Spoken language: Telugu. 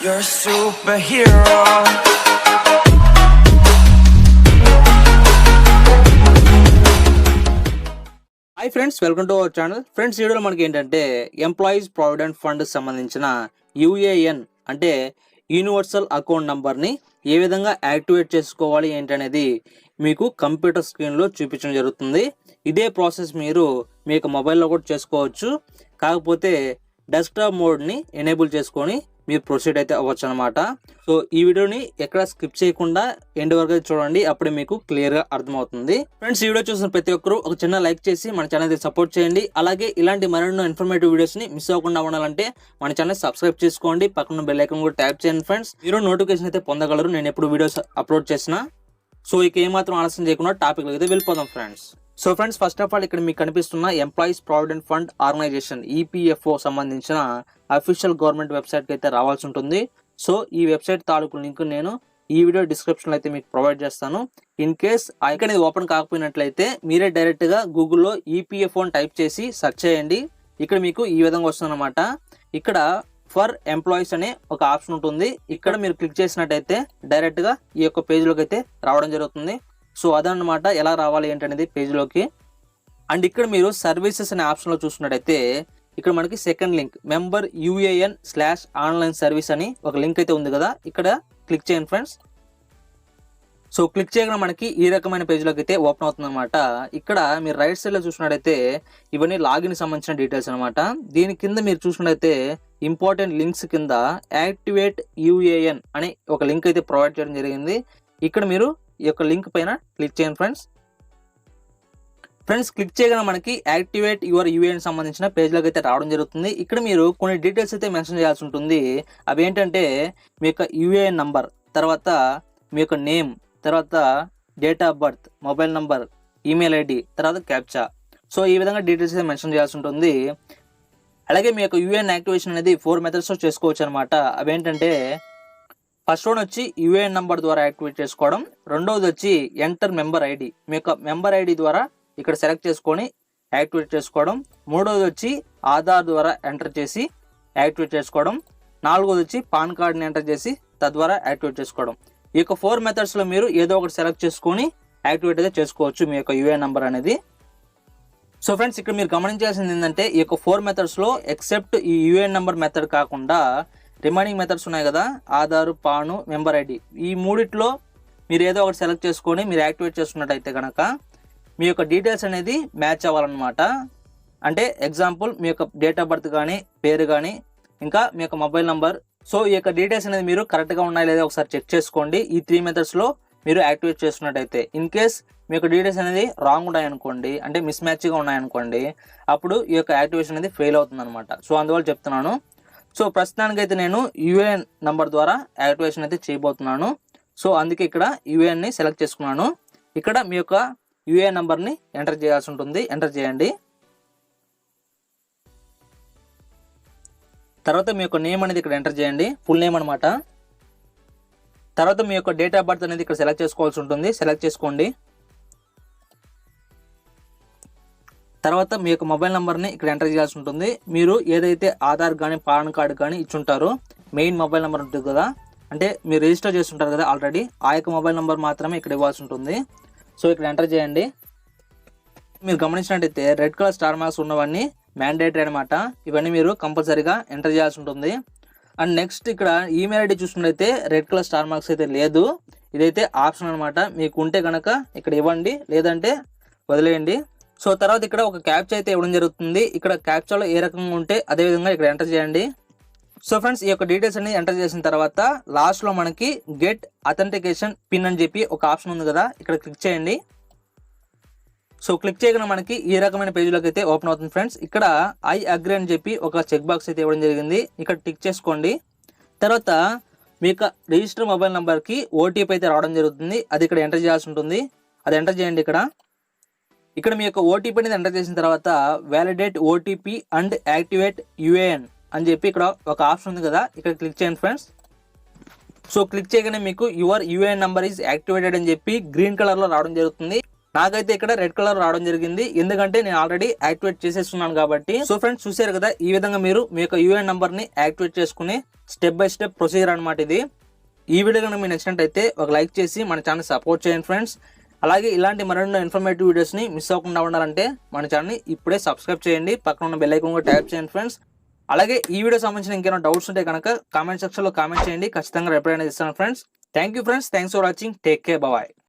You're a superhero. Hi friends, welcome to our channel. Friends, ఈ వీడియోలో మనకి ఏంటంటే ఎంప్లాయీస్ ప్రావిడెంట్ ఫండ్ సంబంధించిన యూఏఎన్ అంటే యూనివర్సల్ అకౌంట్ నంబర్ని ఏ విధంగా యాక్టివేట్ చేసుకోవాలి ఏంటనేది మీకు కంప్యూటర్ స్క్రీన్లో చూపించడం జరుగుతుంది. ఇదే ప్రాసెస్ మీరు మీ యొక్క మొబైల్లో కూడా చేసుకోవచ్చు. కాకపోతే డెస్క్టాప్ మోడ్ని ఎనేబుల్ చేసుకొని మీరు ప్రొసీడ్ అయితే అవ్వచ్చు అనమాట. సో ఈ వీడియోని ఎక్కడ స్కిప్ చేయకుండా ఎండ్ వరకు అయితే చూడండి, అప్పుడే మీకు క్లియర్గా అర్థమవుతుంది. ఫ్రెండ్స్, ఈ వీడియో చూసిన ప్రతి ఒక్కరు ఒక చిన్న లైక్ చేసి మన ఛానల్ సపోర్ట్ చేయండి. అలాగే ఇలాంటి మరెన్నో ఇన్ఫర్మేటివ్ వీడియోస్ని మిస్ అవ్వకుండా ఉండాలంటే మన ఛానల్ సబ్స్క్రైబ్ చేసుకోండి, పక్కన బెల్ ఐకాన్ కూడా ట్యాప్ చేయండి. ఫ్రెండ్స్, మీరు నోటిఫికేషన్ అయితే పొందగలరు నేను ఎప్పుడు వీడియోస్ అప్లోడ్ చేసినా. సో ఇక ఏమాత్రం ఆలస్యం చేయకుండా టాపిక్ అయితే వెళ్ళిపోదాం friends. So friends, first of all ఇక్కడ మీకు కనిపిస్తున్న employees provident fund organization EPFO సంబంధించిన అఫీషియల్ గవర్నమెంట్ వెబ్సైట్కి అయితే రావాల్సి ఉంటుంది. సో ఈ వెబ్సైట్ తాలూకు లింక్ నేను ఈ వీడియో డిస్క్రిప్షన్లో అయితే మీకు ప్రొవైడ్ చేస్తాను. ఇన్ కేస్ ఐకాన్ ఇది ఓపెన్ కాకపోయినట్లయితే మీరే డైరెక్ట్గా గూగుల్లో EPFO అని టైప్ చేసి సెర్చ్ చేయండి. ఇక్కడ మీకు ఈ విధంగా వస్తుంది అనమాట. ఇక్కడ ఫర్ ఎంప్లాయీస్ అనే ఒక ఆప్షన్ ఉంటుంది. ఇక్కడ మీరు క్లిక్ చేసినట్టయితే డైరెక్ట్గా ఈ యొక్క పేజ్లోకి అయితే రావడం జరుగుతుంది. సో అదనమాట ఎలా రావాలి ఏంటనేది పేజ్లోకి. అండ్ ఇక్కడ మీరు సర్వీసెస్ అనే ఆప్షన్లో చూసుకున్నట్టయితే ఇక్కడ మనకి సెకండ్ లింక్ మెంబర్ UAN/ఆన్లైన్ సర్వీస్ అని ఒక లింక్ అయితే ఉంది కదా, ఇక్కడ క్లిక్ చేయండి ఫ్రెండ్స్. సో క్లిక్ చేయగానే మనకి ఈ రకమైన పేజ్లోకి అయితే ఓపెన్ అవుతుంది అనమాట. ఇక్కడ మీరు రైట్ సైడ్లో చూసినట్టయితే ఇవన్నీ లాగిన్ సంబంధించిన డీటెయిల్స్ అనమాట. దీని కింద మీరు చూసినట్టయితే ఇంపార్టెంట్ లింక్స్ కింద యాక్టివేట్ UAN అని ఒక లింక్ అయితే ప్రొవైడ్ చేయడం జరిగింది. ఇక్కడ మీరు ఈ యొక్క లింక్ పైన క్లిక్ చేయండి ఫ్రెండ్స్. క్లిక్ చేయగానే మనకి యాక్టివేట్ యువర్ UAN సంబంధించిన పేజ్లోకి అయితే రావడం జరుగుతుంది. ఇక్కడ మీరు కొన్ని డీటెయిల్స్ అయితే మెన్షన్ చేయాల్సి ఉంటుంది. అవి ఏంటంటే మీ యొక్క UAN నంబర్, తర్వాత మీ యొక్క నేమ్, తర్వాత date of birth, mobile number, email ID, తర్వాత క్యాప్చా. సో ఈ విధంగా డీటెయిల్స్ అయితే మెన్షన్ చేయాల్సి ఉంటుంది. అలాగే మీ యొక్క UAN యాక్టివేషన్ అనేది 4 మెథడ్స్లో చేసుకోవచ్చు అనమాట. అవేంటంటే ఫస్ట్ వన్ వచ్చి UAN నంబర్ ద్వారా యాక్టివేట్ చేసుకోవడం, రెండవది వచ్చి ఎంటర్ మెంబర్ ID, మీ యొక్క మెంబర్ ID ద్వారా ఇక్కడ సెలెక్ట్ చేసుకొని యాక్టివేట్ చేసుకోవడం, మూడవది వచ్చి ఆధార్ ద్వారా ఎంటర్ చేసి యాక్టివేట్ చేసుకోవడం, నాలుగోది వచ్చి పాన్ కార్డ్ని ఎంటర్ చేసి తద్వారా యాక్టివేట్ చేసుకోవడం. ఈ యొక్క 4 మెథడ్స్లో మీరు ఏదో ఒకటి సెలెక్ట్ చేసుకొని యాక్టివేట్ అయితే చేసుకోవచ్చు మీ యొక్క UAN నంబర్ అనేది. సో ఫ్రెండ్స్, ఇక్కడ మీరు గమనించాల్సింది ఏంటంటే ఈ యొక్క 4 మెథడ్స్లో ఎక్సెప్ట్ ఈ UAN నంబర్ మెథడ్ కాకుండా రిమైనింగ్ మెథడ్స్ ఉన్నాయి కదా, ఆధారు, పాను, మెంబర్ ID, ఈ మూడిట్లో మీరు ఏదో ఒకటి సెలెక్ట్ చేసుకొని మీరు యాక్టివేట్ చేసుకున్నట్టయితే కనుక మీ యొక్క డీటెయిల్స్ అనేది మ్యాచ్ అవ్వాలన్నమాట. అంటే ఎగ్జాంపుల్ మీ యొక్క డేట్ ఆఫ్ బర్త్ కానీ, పేరు కానీ, ఇంకా మీ యొక్క మొబైల్ నంబర్. సో ఈ యొక్క డీటెయిల్స్ అనేది మీరు కరెక్ట్గా ఉన్నాయో లేదో ఒకసారి చెక్ చేసుకోండి. ఈ 3 మెథడ్స్లో మీరు యాక్టివేట్ చేసుకున్నట్టయితే. ఇన్ కేస్ మీ యొక్క డీటెయిల్స్ అనేది రాంగ్ ఉన్నాయనుకోండి, అంటే మిస్ మ్యాచ్గా ఉన్నాయనుకోండి, అప్పుడు ఈ యొక్క యాక్టివేషన్ అనేది ఫెయిల్ అవుతుంది అనమాట. సో అందువల్ల చెప్తున్నాను. సో ప్రస్తుతానికైతే నేను UAN నంబర్ ద్వారా యాక్టివేషన్ అయితే చేయబోతున్నాను. సో అందుకే ఇక్కడ UANని సెలెక్ట్ చేసుకున్నాను. ఇక్కడ మీ యొక్క UAN నంబర్ని ఎంటర్ చేయాల్సి ఉంటుంది. ఎంటర్ చేయండి. తర్వాత మీ యొక్క నేమ్ అనేది ఇక్కడ ఎంటర్ చేయండి, ఫుల్ నేమ్ అనమాట. తర్వాత మీ యొక్క డేట్ ఆఫ్ బర్త్ అనేది ఇక్కడ సెలెక్ట్ చేసుకోవాల్సి ఉంటుంది. సెలెక్ట్ చేసుకోండి. తర్వాత మీ యొక్క మొబైల్ నెంబర్ని ఇక్కడ ఎంటర్ చేయాల్సి ఉంటుంది. మీరు ఏదైతే ఆధార్ కానీ, పాన్ కార్డు కానీ ఇచ్చుంటారో మెయిన్ మొబైల్ నెంబర్ ఉంటుంది కదా, అంటే మీరు రిజిస్టర్ చేస్తుంటారు కదా ఆల్రెడీ, ఆ యొక్క మొబైల్ నెంబర్ మాత్రమే ఇక్కడ ఇవ్వాల్సి ఉంటుంది. సో ఇక్కడ ఎంటర్ చేయండి. మీరు గమనించినట్టయితే రెడ్ కలర్ స్టార్ మార్క్స్ ఉన్నవన్నీ మ్యాండేటరీ అనమాట. ఇవన్నీ మీరు కంపల్సరీగా ఎంటర్ చేయాల్సి ఉంటుంది. అండ్ నెక్స్ట్ ఇక్కడ ఈమెయిల్ ID చూసుకున్నట్టయితే రెడ్ కలర్ స్టార్ మార్క్స్ అయితే లేదు, ఇదైతే ఆప్షన్ అనమాట. మీకు ఉంటే కనుక ఇక్కడ ఇవ్వండి, లేదంటే వదిలేయండి. సో తర్వాత ఇక్కడ ఒక క్యాప్చా అయితే ఇవ్వడం జరుగుతుంది. ఇక్కడ క్యాప్చాలో ఏ రకంగా ఉంటే అదే విధంగా ఇక్కడ ఎంటర్ చేయండి. సో ఫ్రెండ్స్, ఈ యొక్క డీటెయిల్స్ అన్ని ఎంటర్ చేసిన తర్వాత లాస్ట్లో మనకి గెట్ అథెంటికేషన్ పిన్ అని చెప్పి ఒక ఆప్షన్ ఉంది కదా, ఇక్కడ క్లిక్ చేయండి. సో క్లిక్ చేయగానే మనకి ఈ రకమైన పేజీలోకి అయితే ఓపెన్ అవుతుంది ఫ్రెండ్స్. ఇక్కడ ఐ అగ్రీ అని చెప్పి ఒక చెక్ బాక్స్ అయితే ఇవ్వడం జరిగింది, ఇక్కడ టిక్ చేసుకోండి. తర్వాత మీ యొక్క రిజిస్టర్ మొబైల్ నెంబర్కి OTP అయితే రావడం జరుగుతుంది, అది ఇక్కడ ఎంటర్ చేయాల్సి ఉంటుంది. అది ఎంటర్ చేయండి. ఇక్కడ మీ యొక్క OTP అనేది ఎంటర్ చేసిన తర్వాత validate OTP and activate UAN అని చెప్పి ఇక్కడ ఒక ఆప్షన్ ఉంది కదా, ఇక్కడ క్లిక్ చేయండి ఫ్రెండ్స్. సో క్లిక్ చేయగానే మీకు your UAN number is activated అని చెప్పి గ్రీన్ కలర్లో రావడం జరుగుతుంది. నాకైతే ఇక్కడ రెడ్ కలర్ రావడం జరిగింది, ఎందుకంటే నేను ఆల్రెడీ యాక్టివేట్ చేసేస్తున్నాను కాబట్టి. సో ఫ్రెండ్స్ చూసారు కదా, ఈ విధంగా మీరు మీ యొక్క యూఏఎన్ నంబర్ ని యాక్టివేట్ చేసుకుని స్టెప్ బై స్టెప్ ప్రొసీజర్ అనమాట ఇది. ఈ వీడియో కనుక మీకు నచ్చినట్టయితే ఒక లైక్ చేసి మన ఛానల్ సపోర్ట్ చేయండి ఫ్రెండ్స్. అలాగే ఇలాంటి మరెన్నో ఇన్ఫర్మేటివ్ వీడియోస్ ని మిస్ అవ్వకుండా ఉండాలంటే మన ఛానల్ ని ఇప్పుడే సబ్స్క్రైబ్ చేయండి, పక్కన ఉన్న బెల్ ఐకాన్ కూడా ట్యాప్ చేయండి ఫ్రెండ్స్. అలాగే ఈ వీడియో సంబంధించిన ఇంకేమైనా డౌట్స్ ఉంటే కనుక కామెంట్ సెక్షన్ లో కామెంట్ చేయండి, ఖచ్చితంగా రిప్లై అనేది ఇస్తాను friends. Thank you friends, thanks for watching, take care, bye.